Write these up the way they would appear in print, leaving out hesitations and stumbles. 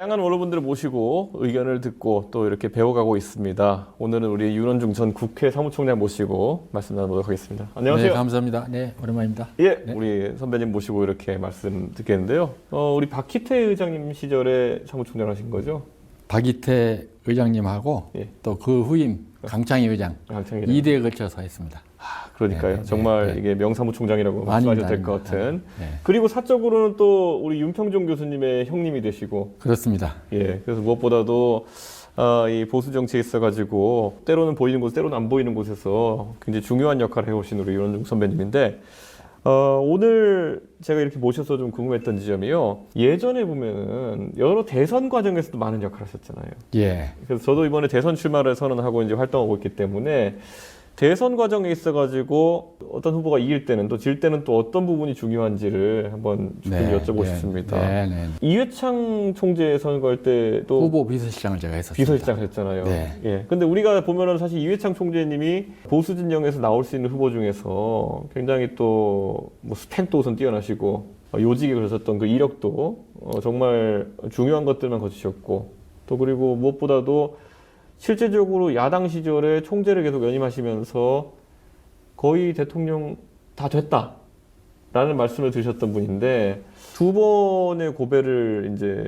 다양한 언론분들을 모시고 의견을 듣고 또 이렇게 배워가고 있습니다. 오늘은 우리 윤원중 전 국회 사무총장 모시고 말씀 나눠보도록 하겠습니다. 안녕하세요. 네, 감사합니다. 네, 오랜만입니다. 예, 네. 우리 선배님 모시고 이렇게 말씀 듣겠는데요. 우리 박희태 의장님 시절에 사무총장 하신 거죠? 박희태 의장님하고 예. 또 그 후임 강창희 의장 강창희 2대에 걸쳐서 했습니다. 그러니까요. 네, 정말 네, 네. 이게 명사무총장이라고 말씀하셔도 될 것 같은. 네, 그리고 사적으로는 또 우리 윤평종 교수님의 형님이 되시고. 그렇습니다. 예, 그래서 무엇보다도 이 보수 정치에 있어가지고 때로는 보이는 곳, 때로는 안 보이는 곳에서 굉장히 중요한 역할을 해오신 우리 윤원중 선배님인데 오늘 제가 이렇게 모셔서 좀 궁금했던 지점이요. 예전에 보면은 여러 대선 과정에서도 많은 역할을 하셨잖아요. 예. 그래서 저도 이번에 대선 출마를 선언하고 이제 활동하고 있기 때문에 대선 과정에 있어가지고 어떤 후보가 이길 때는 또 질 때는 또 어떤 부분이 중요한지를 한번 조금 여쭤보고 싶습니다. 네, 네. 이회창 총재 선거할 때도 후보 비서실장을 제가 했었습니다. 비서실장 하셨잖아요. 네. 예. 근데 우리가 보면은 사실 이회창 총재님이 보수 진영에서 나올 수 있는 후보 중에서 굉장히 또 뭐 스펙도 우선 뛰어나시고 요직에 그러셨던 그 이력도 정말 중요한 것들만 거치셨고 또 그리고 무엇보다도 실제적으로 야당 시절에 총재를 계속 연임하시면서 거의 대통령 다 됐다라는 말씀을 드셨던 분인데 두 번의 고배를 이제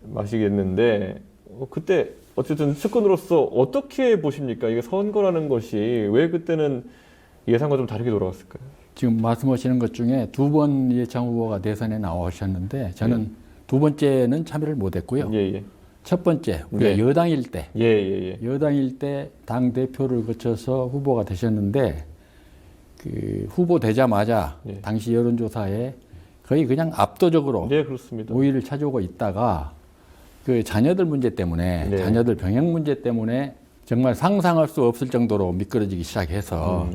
마시겠는데 그때 어쨌든 측근으로서 어떻게 보십니까? 이게 선거라는 것이 왜 그때는 예상과 좀 다르게 돌아갔을까요? 지금 말씀하시는 것 중에 두 번 이해창 후보가 대선에 나오셨는데 저는 두 번째는 참여를 못했고요. 예. 첫 번째 우리가 네. 여당일 때 예. 여당일 때 당 대표를 거쳐서 후보가 되셨는데 그 후보 되자마자 네. 당시 여론조사에 거의 그냥 압도적으로 네, 그렇습니다. 우위를 차지하고 있다가 그 자녀들 문제 때문에 네. 자녀들 병역 문제 때문에 정말 상상할 수 없을 정도로 미끄러지기 시작해서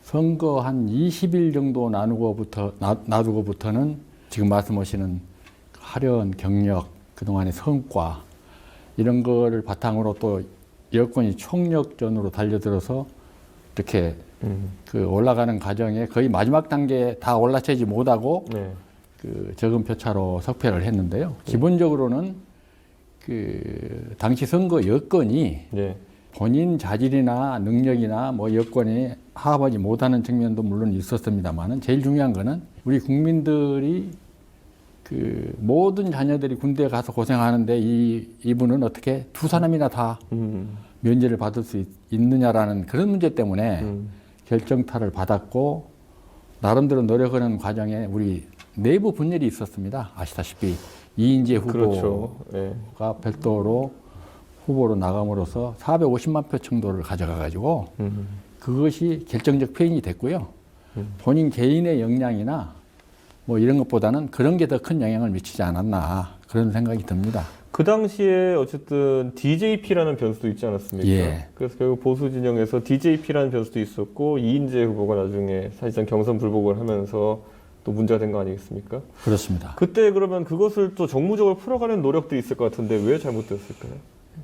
선거 한 20일 정도 놔두고부터는 지금 말씀하시는 화려한 경력, 그동안의 성과 이런 거를 바탕으로 또 여권이 총력전으로 달려들어서 이렇게 그 올라가는 과정에 거의 마지막 단계에 다 올라차지 못하고 네. 그 적은 표차로 석패를 했는데요. 기본적으로는 그 당시 선거 여건이 네. 본인 자질이나 능력이나 뭐 여건이 하합하지 못하는 측면도 물론 있었습니다만은 제일 중요한 거는 우리 국민들이 그 모든 자녀들이 군대에 가서 고생하는데 이분은 어떻게 두 사람이나 다 면제를 받을 수 있느냐라는 그런 문제 때문에 결정타를 받았고 나름대로 노력하는 과정에 우리 내부 분열이 있었습니다. 아시다시피 이인재 후보가 그렇죠. 네. 별도로 후보로 나감으로써 450만 표 정도를 가져가 가지고 그것이 결정적 패인이 됐고요. 본인 개인의 역량이나 뭐 이런 것보다는 그런 게 더 큰 영향을 미치지 않았나 그런 생각이 듭니다. 그 당시에 어쨌든 DJP라는 변수도 있지 않았습니까? 예. 그래서 결국 보수 진영에서 DJP라는 변수도 있었고 이인재 후보가 나중에 사실상 경선 불복을 하면서 또 문제가 된 거 아니겠습니까? 그렇습니다. 그때 그러면 그것을 또 정무적으로 풀어가는 노력들이 있을 것 같은데 왜 잘못되었을까요?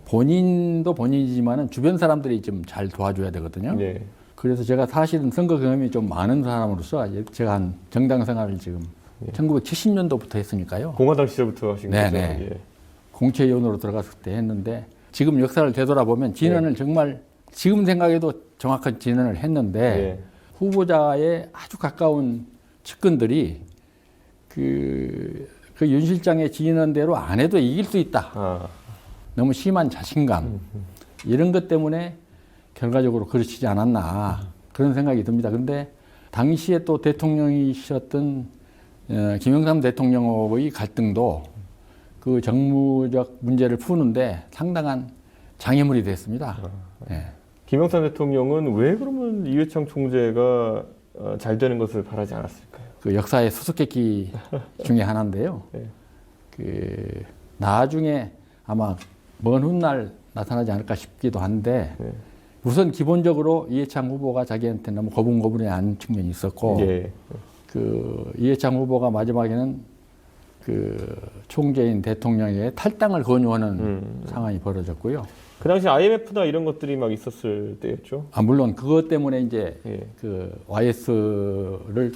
본인도 본인이지만은 주변 사람들이 좀 잘 도와줘야 되거든요. 네. 그래서 제가 사실은 선거 경험이 좀 많은 사람으로서 제가 한 정당 생활을 지금 1970년도부터 했으니까요. 공화당 시절부터 하신 거죠? 네네. 예. 공채위원으로 들어갔을 때 했는데 지금 역사를 되돌아보면 진언을 정말 지금 생각해도 정확한 진언을 했는데 예. 후보자의 아주 가까운 측근들이 그 윤 실장의 진언대로 안 해도 이길 수 있다. 너무 심한 자신감 이런 것 때문에 결과적으로 그르치지 않았나 그런 생각이 듭니다. 그런데 당시에 또 대통령이셨던 김영삼 대통령의 갈등도 그 정무적 문제를 푸는데 상당한 장애물이 됐습니다. 네. 김영삼 대통령은 왜 그러면 이회창 총재가 잘 되는 것을 바라지 않았을까요? 그 역사의 수수께끼 중에 하나인데요. 네. 그 나중에 아마 먼 훗날 나타나지 않을까 싶기도 한데 네. 우선 기본적으로 이해창 후보가 자기한테 너무 고분고분해 한 측면이 있었고 예. 그 이해창 후보가 마지막에는 그 총재인 대통령에게 탈당을 권유하는 상황이 벌어졌고요. 그 당시 IMF나 이런 것들이 막 있었을 때였죠. 물론 그것 때문에 이제 예. 그 YS를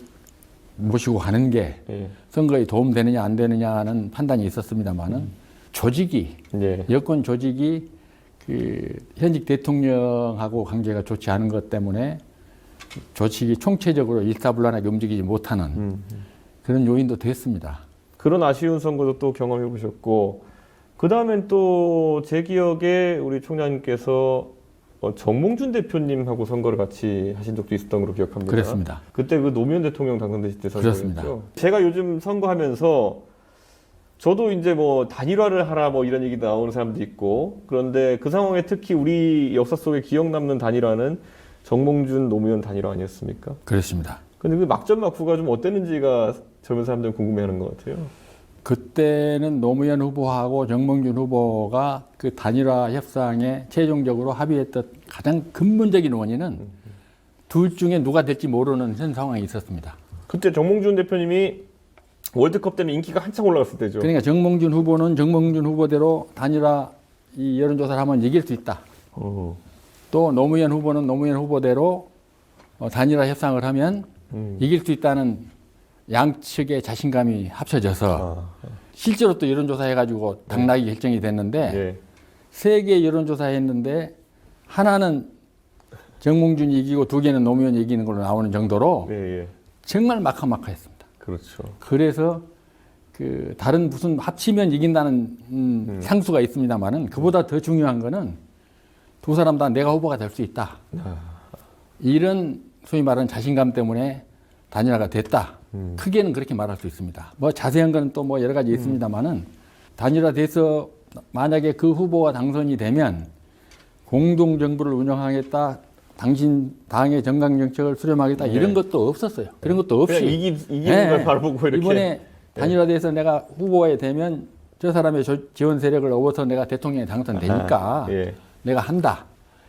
모시고 가는 게 예. 선거에 도움되느냐 안 되느냐는 판단이 있었습니다만은 조직이 예. 여권 조직이 그 현직 대통령하고 관계가 좋지 않은 것 때문에 조직이 총체적으로 일사불란하게 움직이지 못하는 그런 요인도 됐습니다. 그런 아쉬운 선거도 또 경험해 보셨고, 그 다음엔 또 제 기억에 우리 총장님께서 정몽준 대표님하고 선거를 같이 하신 적도 있었던 걸로 기억합니다. 그렇습니다. 그때 그 노무현 대통령 당선되실 때 선거였죠. 그렇습니다. 제가 요즘 선거하면서 저도 이제 뭐 단일화를 하라 뭐 이런 얘기 나오는 사람도 있고, 그런데 그 상황에 특히 우리 역사 속에 기억 남는 단일화는 정몽준 노무현 단일화 아니었습니까? 그렇습니다. 근데 그 막전 막후가 좀 어땠는지가 젊은 사람들은 궁금해하는 것 같아요. 그때는 노무현 후보하고 정몽준 후보가 그 단일화 협상에 최종적으로 합의했던 가장 근본적인 원인은 둘 중에 누가 될지 모르는 현 상황이 있었습니다. 그때 정몽준 대표님이 월드컵 때는 인기가 한창 올라갔을 때죠. 그러니까 정몽준 후보는 정몽준 후보대로 단일화 이 여론조사를 하면 이길 수 있다. 또 노무현 후보는 노무현 후보대로 단일화 협상을 하면 이길 수 있다는 양측의 자신감이 합쳐져서 실제로 또 여론조사 해가지고 당락이 결정이 됐는데 예. 세 개 여론조사 했는데 하나는 정몽준이 이기고 두 개는 노무현이 이기는 걸로 나오는 정도로 예, 예. 정말 막하막하했습니다. 그렇죠. 그래서 그 다른 무슨 합치면 이긴다는 상수가 있습니다만은 그보다 더 중요한 거는 두 사람 다 내가 후보가 될 수 있다. 이런 소위 말하는 자신감 때문에 단일화가 됐다. 크게는 그렇게 말할 수 있습니다. 뭐 자세한 거는 또 뭐 여러 가지 있습니다만은 단일화돼서 만약에 그 후보가 당선이 되면 공동 정부를 운영하겠다. 당신 당의 정강 정책을 수렴하겠다. 네. 이런 것도 없었어요. 그런 것도 없이 그냥 이기는 걸 바라보고 이렇게. 이번에 단일화돼서 내가 후보에 되면 저 사람의 지원 세력을 얻어서 내가 대통령에 당선되니까 예. 내가 한다.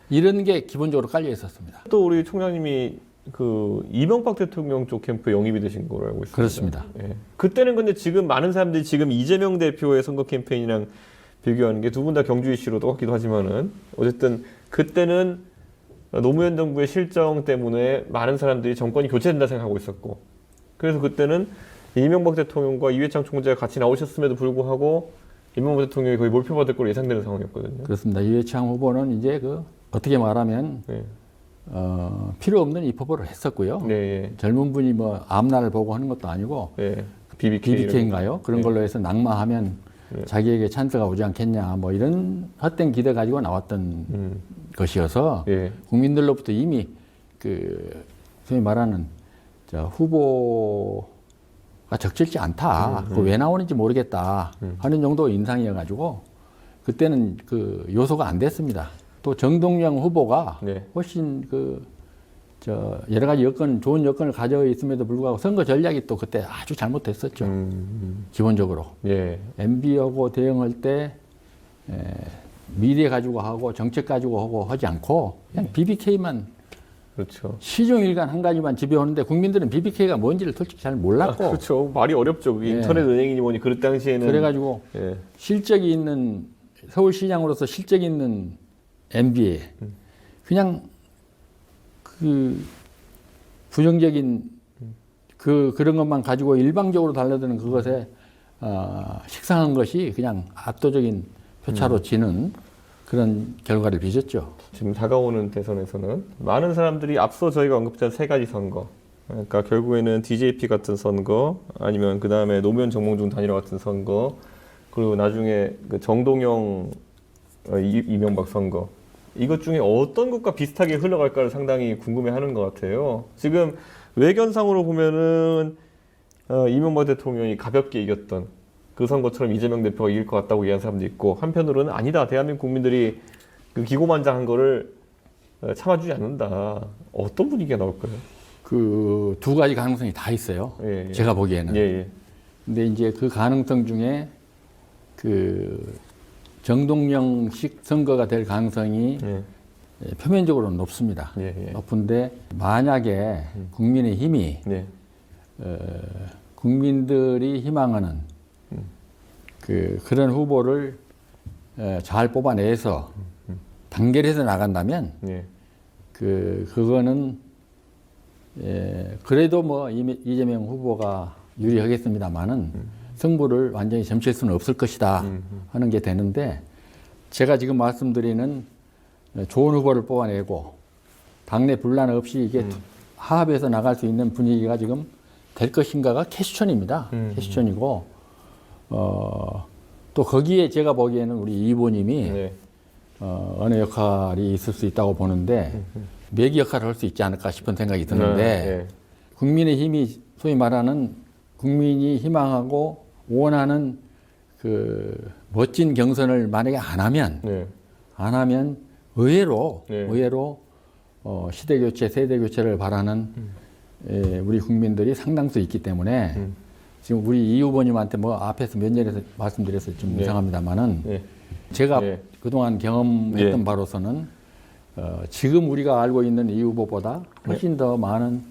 이런 게 기본적으로 깔려 있었습니다. 또 우리 총장님이 그 이명박 대통령 쪽 캠프에 영입이 되신 걸로 알고 있습니다. 그렇습니다. 예. 그때는 근데 지금 많은 사람들이 지금 이재명 대표의 선거 캠페인이랑 비교하는 게 두 분 다 경주 이슈로 똑같기도 하지만은 어쨌든 그때는 노무현 정부의 실정 때문에 많은 사람들이 정권이 교체된다 생각하고 있었고, 그래서 그때는 이명박 대통령과 이회창 총재가 같이 나오셨음에도 불구하고 이명박 대통령이 거의 몰표받을 걸로 예상되는 상황이었거든요. 그렇습니다. 이회창 후보는 이제 그 어떻게 말하면 네. 필요 없는 입후보를 했었고요. 네, 예. 젊은 분이 뭐 앞날을 보고 하는 것도 아니고 네. BBK BBK인가요? 그런 네. 걸로 해서 낙마하면 네. 자기에게 찬스가 오지 않겠냐 뭐 이런 헛된 기대 가지고 나왔던 것이어서 예. 국민들로부터 이미 그 소위 말하는 후보가 적절치 않다. 그거 왜 나오는지 모르겠다 하는 정도 인상이어가지고 그때는 그 요소가 안 됐습니다. 또 정동영 후보가 네. 훨씬 여러 가지 좋은 여건을 가져 있음에도 불구하고 선거 전략이 또 그때 아주 잘못됐었죠. 기본적으로. 예. MB하고 대응할 때 미래 가지고 하고 정책 가지고 하고 하지 않고 그냥 BBK만 그렇죠. 시종일관 한 가지만 지배하는데 국민들은 BBK가 뭔지를 솔직히 잘 몰랐고 그렇죠. 말이 어렵죠. 그게 예. 인터넷 은행이니 뭐니 그 당시에는 그래가지고 예. 실적이 있는 서울시장으로서 실적이 있는 MB에 그냥 그 부정적인 그런 것만 가지고 일방적으로 달려드는 그것에 식상한 것이 그냥 압도적인 표차로 지는 그런 결과를 빚었죠. 지금 다가오는 대선에서는 많은 사람들이 앞서 저희가 언급한 세 가지 선거, 그러니까 결국에는 DJP 같은 선거, 아니면 그 다음에 노무현 정몽준 단일화 같은 선거, 그리고 나중에 그 정동영 이명박 선거, 이것 중에 어떤 것과 비슷하게 흘러갈까를 상당히 궁금해하는 것 같아요. 지금 외견상으로 보면은 이명박 대통령이 가볍게 이겼던 그 선거처럼 이재명 대표가 이길 것 같다고 얘기하는 사람도 있고, 한편으로는 아니다, 대한민국 국민들이 그 기고만장한 거를 참아주지 않는다. 어떤 분위기가 나올까요? 그 두 가지 가능성이 다 있어요. 예, 예. 제가 보기에는. 예, 예. 근데 이제 그 가능성 중에 그 정동영식 선거가 될 가능성이 예. 표면적으로 높습니다. 예, 예. 높은데 만약에 국민의힘이 예. 국민들이 희망하는 그런 후보를 잘 뽑아내서 단결해서 나간다면 예. 그거는 그래도 뭐 이재명 후보가 유리하겠습니다만은 승부를 완전히 점칠 수는 없을 것이다 하는 게 되는데 제가 지금 말씀드리는 좋은 후보를 뽑아내고 당내 분란 없이 이게 화합해서 나갈 수 있는 분위기가 지금 될 것인가가 퀘스천입니다. 퀘스천이고 또 거기에 제가 보기에는 우리 이 후보님이 네. 어느 역할이 있을 수 있다고 보는데 매기 역할을 할 수 있지 않을까 싶은 생각이 드는데 네. 국민의힘이 소위 말하는 국민이 희망하고 원하는 그 멋진 경선을 만약에 안 하면 네. 의외로 네. 시대 교체, 세대 교체를 바라는 우리 국민들이 상당수 있기 때문에 지금 우리 이 후보님한테 뭐 앞에서 몇 년에서 말씀드려서 좀 네. 이상합니다만은 네. 제가 네. 그동안 경험했던 네. 바로서는 지금 우리가 알고 있는 이 후보보다 훨씬 더 많은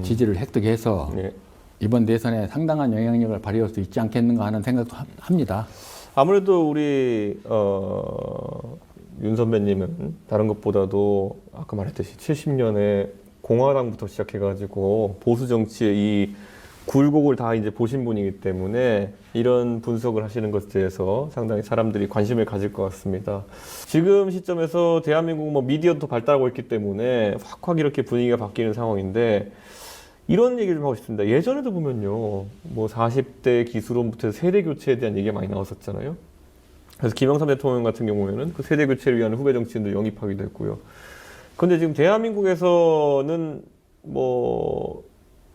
지지를 획득해서 네. 이번 대선에 상당한 영향력을 발휘할 수 있지 않겠는가 하는 생각도 합니다. 아무래도 우리 윤 선배님은 다른 것보다도 아까 말했듯이 70년에 공화당부터 시작해가지고 보수 정치의 이 굴곡을 다 이제 보신 분이기 때문에 이런 분석을 하시는 것에 대해서 상당히 사람들이 관심을 가질 것 같습니다. 지금 시점에서 대한민국 뭐 미디어도 발달하고 있기 때문에 확 이렇게 분위기가 바뀌는 상황인데 이런 얘기를 좀 하고 싶습니다. 예전에도 보면요, 뭐 40대 기술원부터 세대 교체에 대한 얘기가 많이 나왔었잖아요. 그래서 김영삼 대통령 같은 경우에는 그 세대 교체를 위한 후배 정치인들 영입하기도 했고요. 그런데 지금 대한민국에서는 뭐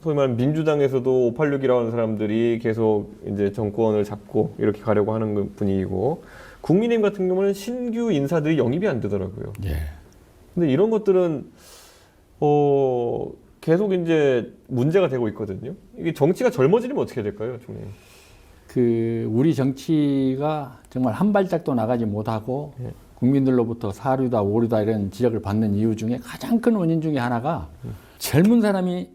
소위 말하는 민주당에서도 586이라고 하는 사람들이 계속 이제 정권을 잡고 이렇게 가려고 하는 분위기고 국민의힘 같은 경우는 신규 인사들이 영입이 안 되더라고요. 예. 근데 이런 것들은 계속 이제 문제가 되고 있거든요. 이게 정치가 젊어지려면 어떻게 될까요, 총리? 우리 정치가 정말 한 발짝도 나가지 못하고 예. 국민들로부터 사류다, 오류다 이런 지적을 받는 이유 중에 가장 큰 원인 중에 하나가 젊은 사람이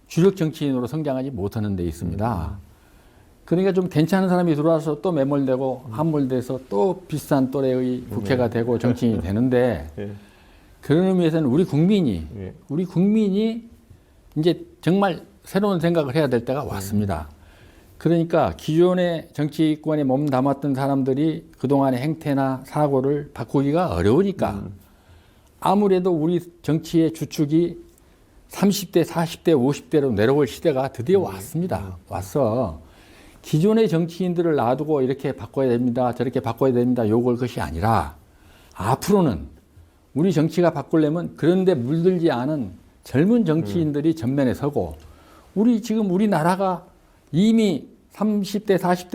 주력 정치인으로 성장하지 못하는 데 있습니다. 그러니까 좀 괜찮은 사람이 들어와서 또 매몰되고 함몰돼서 또 비슷한 또래의 국회가 되고 정치인이 되는데 예. 그런 의미에서는 우리 국민이 예. 이제 정말 새로운 생각을 해야 될 때가 왔습니다. 그러니까 기존의 정치권에 몸 담았던 사람들이 그동안의 행태나 사고를 바꾸기가 어려우니까 아무래도 우리 정치의 주축이 30대, 40대, 50대로 내려올 시대가 드디어 왔습니다. 와서 기존의 정치인들을 놔두고 이렇게 바꿔야 됩니다. 저렇게 바꿔야 됩니다. 요걸 것이 아니라 앞으로는 우리 정치가 바꾸려면 그런데 물들지 않은 젊은 정치인들이 전면에 서고 지금 우리나라가 이미 30대, 40대,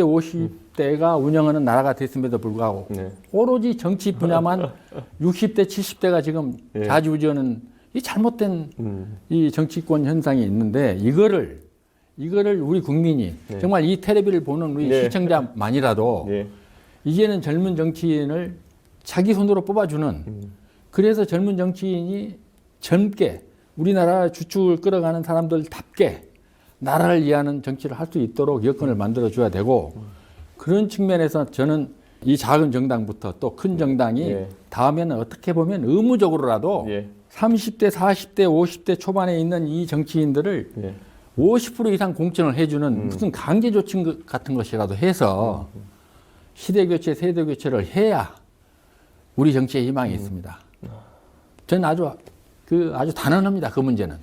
50대가 운영하는 나라가 됐음에도 불구하고 네. 오로지 정치 분야만 60대, 70대가 지금 예. 좌지우지하는 이 잘못된 이 정치권 현상이 있는데 이거를 우리 국민이 네. 정말 이 텔레비를 보는 우리 네. 시청자만이라도 예. 이제는 젊은 정치인을 자기 손으로 뽑아주는 그래서 젊은 정치인이 젊게 우리나라 주축을 끌어가는 사람들답게 나라를 위하는 정치를 할 수 있도록 여건을 만들어줘야 되고 그런 측면에서 저는 이 작은 정당부터 또 큰 정당이 예. 다음에는 어떻게 보면 의무적으로라도 예. 30대, 40대, 50대 초반에 있는 이 정치인들을 예. 50% 이상 공천을 해주는 무슨 강제 조치 같은 것이라도 해서 시대 교체, 세대 교체를 해야 우리 정치에 희망이 있습니다. 저는 아주 단언합니다. 그 문제는.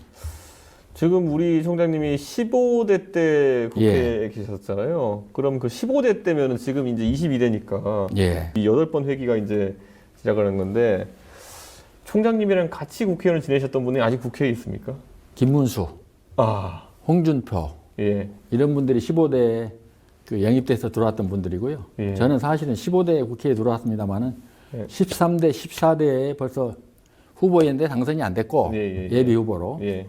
지금 우리 총장님이 15대 때 국회에 계셨잖아요. 그럼 그 15대 때면은 지금 이제 22대니까 예. 이 8번 회기가 이제 시작하는 건데 총장님이랑 같이 국회의원을 지내셨던 분이 아직 국회에 있습니까? 김문수, 아, 홍준표 예. 이런 분들이 15대에 영입돼서 들어왔던 분들이고요. 예. 저는 사실은 15대 국회에 들어왔습니다만은 예. 13대, 14대에 벌써 후보였는데 당선이 안 됐고 예비 후보로 예.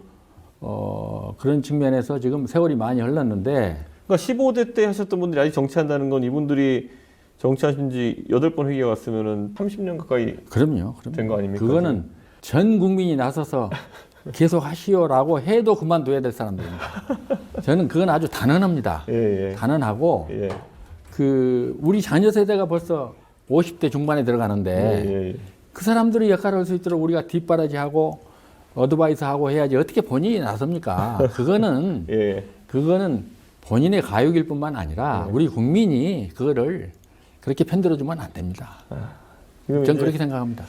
그런 측면에서 지금 세월이 많이 흘렀는데 그러니까 15대 때 하셨던 분들이 아직 정치한다는 건 이분들이 정치하신 지 8번 회기가 갔으면은 30년 가까이 그럼요. 된 거 아닙니까? 그거는 전 국민이 나서서 계속 하시오라고 해도 그만둬야 될 사람들입니다. 저는 그건 아주 단언합니다. 예, 예. 단언하고 예. 우리 자녀 세대가 벌써 50대 중반에 들어가는데 예, 예. 그 사람들이 역할을 할 수 있도록 우리가 뒷바라지하고 어드바이스하고 해야지 어떻게 본인이 나섭니까? 그거는 예. 그거는 본인의 가욕일 뿐만 아니라 우리 국민이 그거를 그렇게 편들어주면 안 됩니다. 저는 그렇게 생각합니다.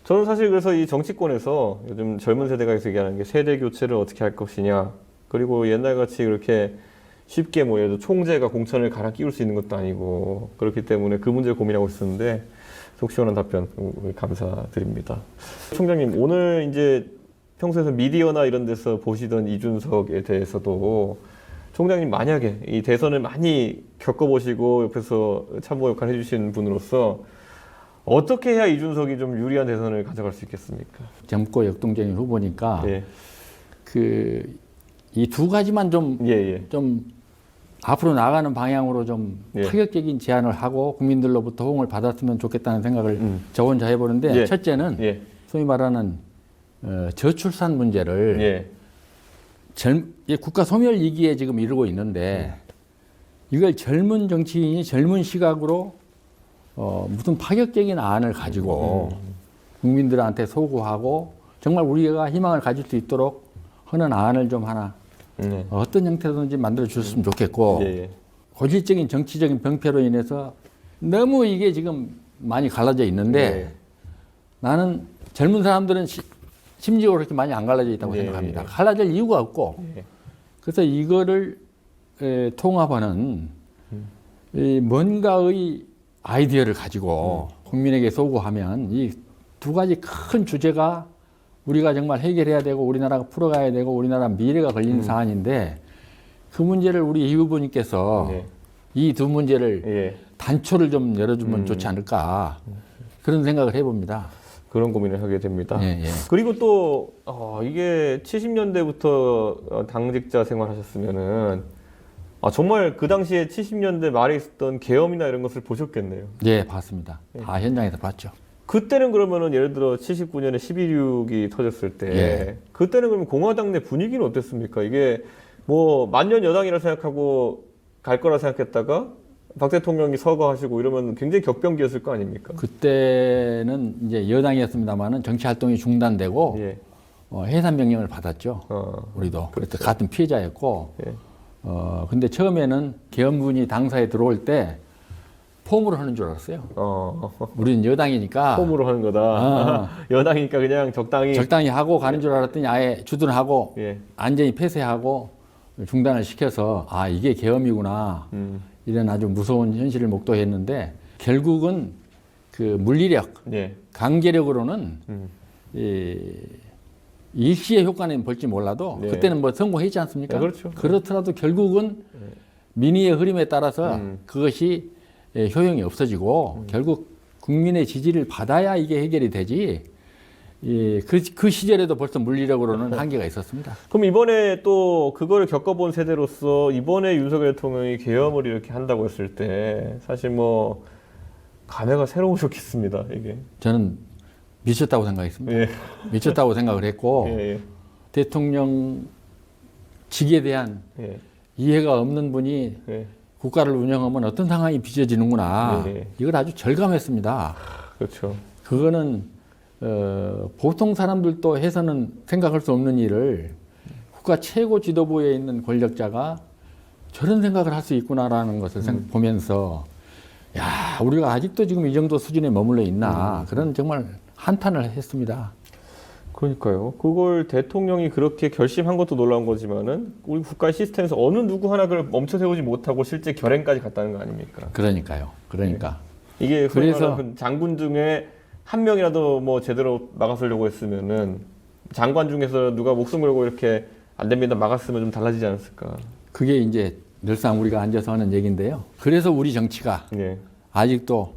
저는 사실 그래서 이 정치권에서 요즘 젊은 세대가 계속 얘기하는 게 세대 교체를 어떻게 할 것이냐, 그리고 옛날같이 그렇게 쉽게 뭐 예를 들어 총재가 공천을 갈아 끼울 수 있는 것도 아니고 그렇기 때문에 그 문제를 고민하고 있었는데 속 시원한 답변 감사드립니다. 총장님, 오늘 이제 평소에서 미디어나 이런 데서 보시던 이준석에 대해서도 총장님 만약에 이 대선을 많이 겪어보시고 옆에서 참모 역할 해주신 분으로서 어떻게 해야 이준석이 좀 유리한 대선을 가져갈 수 있겠습니까? 젊고 역동적인 후보니까 예. 이 두 가지만 좀 예. 앞으로 나가는 방향으로 좀 예. 파격적인 제안을 하고 국민들로부터 호응을 받았으면 좋겠다는 생각을 저 혼자 해보는데 예. 첫째는 예. 소위 말하는 저출산 문제를 예. 국가 소멸 위기에 지금 이르고 있는데 이걸 젊은 정치인이 젊은 시각으로 무슨 파격적인 안을 가지고 국민들한테 소구하고 정말 우리가 희망을 가질 수 있도록 하는 안을 좀 하나 어떤 형태로든지 만들어 주셨으면 좋겠고 예. 고질적인 정치적인 병폐로 인해서 너무 이게 지금 많이 갈라져 있는데 예. 나는 젊은 사람들은 심지어로 그렇게 많이 안 갈라져 있다고 예. 생각합니다. 갈라질 이유가 없고 예. 그래서 이거를 통합하는 뭔가의 아이디어를 가지고 국민에게 소구하면 이 두 가지 큰 주제가 우리가 정말 해결해야 되고 우리나라가 풀어가야 되고 우리나라 미래가 걸리는 사안인데 그 문제를 우리 이 후보님께서 예. 이 두 문제를 예. 단초를 좀 열어주면 좋지 않을까 그런 생각을 해봅니다. 그런 고민을 하게 됩니다. 예. 그리고 또 이게 70년대부터 당직자 생활하셨으면은 정말 그 당시에 70년대 말에 있었던 계엄이나 이런 것을 보셨겠네요. 예, 봤습니다. 다 현장에서 봤죠. 그때는 그러면은 예를 들어 79년에 12.16이 터졌을 때 예. 그때는 그러면 공화당 내 분위기는 어땠습니까? 이게 뭐 만년 여당이라 생각하고 갈 거라 생각했다가 박 대통령이 서거하시고 이러면 굉장히 격변기였을 거 아닙니까? 그때는 이제 여당이었습니다만은 정치 활동이 중단되고 예. 해산 명령을 받았죠. 우리도 그래서 같은 피해자였고. 예. 근데 처음에는 계엄군이 당사에 들어올 때 폼으로 하는 줄 알았어요. 우리는 여당이니까 폼으로 하는 거다. 여당이니까 그냥 적당히 하고 가는 줄 알았더니 아예 주둔하고 예. 안전히 폐쇄하고 중단을 시켜서 이게 계엄이구나 이런 아주 무서운 현실을 목도했는데 결국은 그 물리력, 예. 강제력으로는 일시의 효과는 볼지 몰라도 네. 그때는 뭐 성공했지 않습니까? 네, 그렇죠. 그렇더라도 결국은 민의의 흐름에 따라서 그것이 효용이 없어지고 결국 국민의 지지를 받아야 이게 해결이 되지. 그 시절에도 벌써 물리력으로는 한계가 있었습니다. 그럼 이번에 또 그걸 겪어본 세대로서 이번에 윤석열 대통령이 계엄을 이렇게 한다고 했을 때 사실 뭐 감회가 새로우셨겠습니다. 이게. 저는 미쳤다고 생각했습니다. 예. 미쳤다고 생각을 했고 예. 대통령직에 대한 예. 이해가 없는 분이 예. 국가를 운영하면 어떤 상황이 빚어지는구나. 네. 이걸 아주 절감했습니다. 그렇죠. 그거는 보통 사람들도 해서는 생각할 수 없는 일을 국가 최고 지도부에 있는 권력자가 저런 생각을 할 수 있구나라는 것을 보면서 야, 우리가 아직도 지금 이 정도 수준에 머물러 있나 그런 정말 한탄을 했습니다. 그러니까요. 그걸 대통령이 그렇게 결심한 것도 놀라운 거지만은 우리 국가 시스템에서 어느 누구 하나 그걸 멈춰 세우지 못하고 실제 결행까지 갔다는 거 아닙니까? 그러니까 이게 그래서 그래서 장군 중에 한 명이라도 뭐 제대로 막아서려고 했으면은 장관 중에서 누가 목숨 걸고 이렇게 안 됩니다 막았으면 좀 달라지지 않았을까? 그게 이제 늘상 우리가 앉아서 하는 얘기인데요. 그래서 우리 정치가 예. 아직도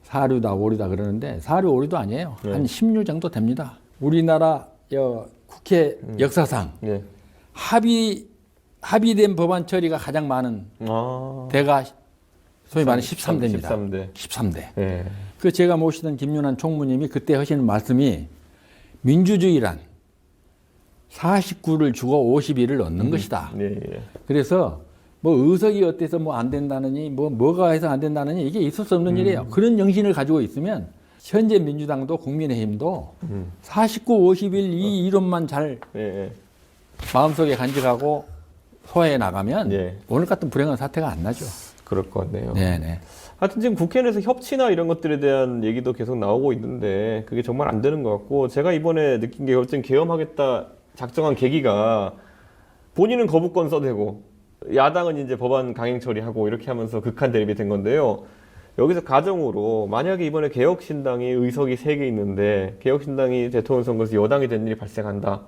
사류다 오류다 그러는데 사류 오류도 아니에요. 예. 한 10류 정도 됩니다. 우리나라 국회 역사상 예. 합의된 법안 처리가 가장 많은 대가 소위 말하는 13대입니다. 13대. 예. 그 제가 모시던 김윤환 총무님이 그때 하시는 말씀이 민주주의란 49를 주고 51을 얻는 것이다. 예. 그래서 뭐 의석이 어때서 뭐 안 된다느니 뭐가 해서 안 된다느니 이게 있을 수 없는 일이에요. 그런 정신을 가지고 있으면 현재 민주당도 국민의힘도 49, 51 이 이론만 잘 예. 마음속에 간직하고 소화해 나가면 예. 오늘 같은 불행한 사태가 안 나죠. 그럴 것 같네요. 네네. 하여튼 지금 국회 내에서 협치나 이런 것들에 대한 얘기도 계속 나오고 있는데 그게 정말 안 되는 것 같고 제가 이번에 느낀 게 어쨌든 계엄하겠다 작정한 계기가 본인은 거부권 써대고 야당은 이제 법안 강행 처리하고 이렇게 하면서 극한 대립이 된 건데요. 여기서 가정으로 만약에 이번에 개혁신당이 의석이 3개 있는데 개혁신당이 대통령 선거에서 여당이 된 일이 발생한다.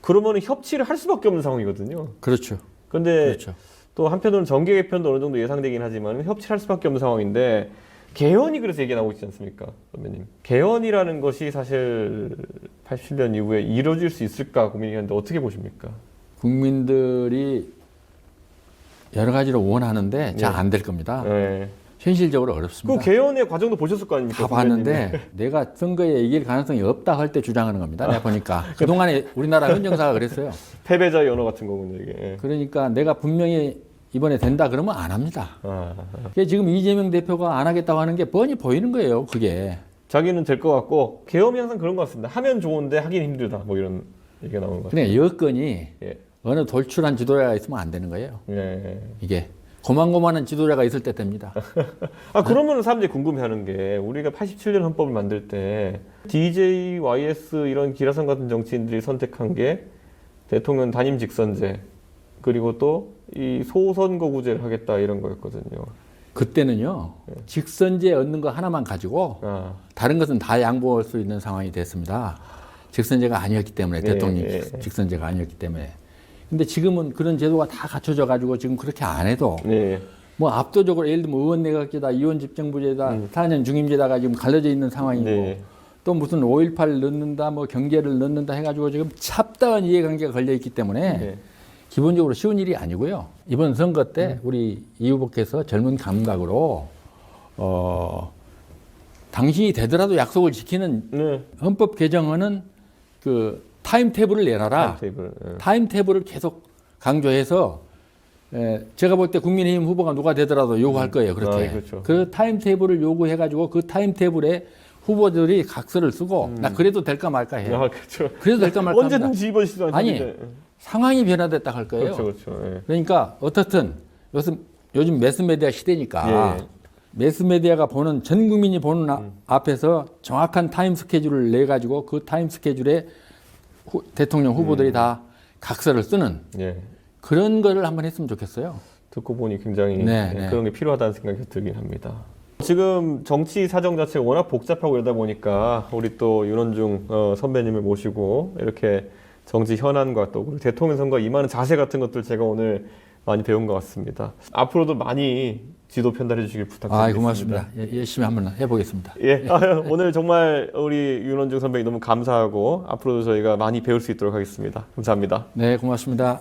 그러면 협치를 할 수밖에 없는 상황이거든요. 그렇죠. 그런데 그렇죠. 또 한편으로는 정계 개편도 어느 정도 예상되긴 하지만 협치를 할 수밖에 없는 상황인데 개헌이 그래서 얘기 나오고 있지 않습니까, 선배님? 개헌이라는 것이 사실 87년 이후에 이루어질 수 있을까 고민이 하는데 어떻게 보십니까? 국민들이 여러 가지로 원하는데 잘 안 될 겁니다. 네. 현실적으로 그 어렵습니다. 개헌의 과정도 보셨을 거 아닙니까? 다 봤는데 내가 선거에 이길 가능성이 없다 할 때 주장하는 겁니다. 내가 보니까 그동안에 우리나라 현 정사가 그랬어요. 패배자의 언어 같은 거군요, 이게. 예. 그러니까 내가 분명히 이번에 된다 그러면 안 합니다. 그게 지금 이재명 대표가 안 하겠다고 하는 게 뻔히 보이는 거예요. 그게. 자기는 될 것 같고 개헌이 항상 그런 것 같습니다. 하면 좋은데 하긴 힘들다. 뭐 이런 얘기가 나오는 것 같아요. 그러니까 여건이 예. 어느 돌출한 지도자가 있으면 안 되는 거예요. 예. 이게 고만고만한 지도자가 있을 때 됩니다. 그러면 사람들이 궁금해하는 게 우리가 87년 헌법을 만들 때 DJ, YS 이런 기라성 같은 정치인들이 선택한 게 대통령 단임 직선제 그리고 또 이 소선거구제를 하겠다 이런 거였거든요. 그때는요. 직선제 얻는 거 하나만 가지고 다른 것은 다 양보할 수 있는 상황이 됐습니다. 직선제가 아니었기 때문에 대통령 직선제가 아니었기 때문에. 근데 지금은 그런 제도가 다 갖춰져 가지고 지금 그렇게 안 해도 뭐 압도적으로 예를 들면 의원 내각제다, 의원 집정부제다, 4년 중임제다가 지금 갈려져 있는 상황이고 또 무슨 5.18 넣는다, 뭐 경제를 넣는다 해가지고 지금 찹다한 이해관계가 걸려 있기 때문에 기본적으로 쉬운 일이 아니고요. 이번 선거 때 우리 이 후보께서 젊은 감각으로 당신이 되더라도 약속을 지키는 헌법 개정안은 그 타임테이블을 내놔라. 타임테이블을 계속 강조해서 제가 볼 때 국민의힘 후보가 누가 되더라도 요구할 거예요. 그렇게. 그렇죠. 그 타임테이블을 요구해가지고 그 타임테이블에 후보들이 각서를 쓰고 나 그래도 될까 말까 해요. 그렇죠. 그래도 될까 말까 합니다. 언제든지 이번 시즌 아니 상황이 변화됐다 할 거예요. 그렇죠. 그러니까 어떻든 요즘 매스메디아 시대니까 매스메디아가 보는 전 국민이 보는 앞에서 정확한 타임 스케줄을 내 가지고 그 타임 스케줄에 대통령 후보들이 다 각서를 쓰는 그런 거를 한번 했으면 좋겠어요. 듣고 보니 굉장히 그런 게 필요하다는 생각이 들긴 합니다. 지금 정치 사정 자체가 워낙 복잡하고 이러다 보니까 우리 또 윤원중 선배님을 모시고 이렇게 정치 현안과 또 대통령 선거 임하는 자세 같은 것들 제가 오늘 많이 배운 것 같습니다. 앞으로도 많이 지도 편달해 주시길 부탁드립니다. 고맙습니다. 열심히 한번 해보겠습니다. 오늘 정말 우리 윤원중 선배님 너무 감사하고 앞으로도 저희가 많이 배울 수 있도록 하겠습니다. 감사합니다. 네, 고맙습니다.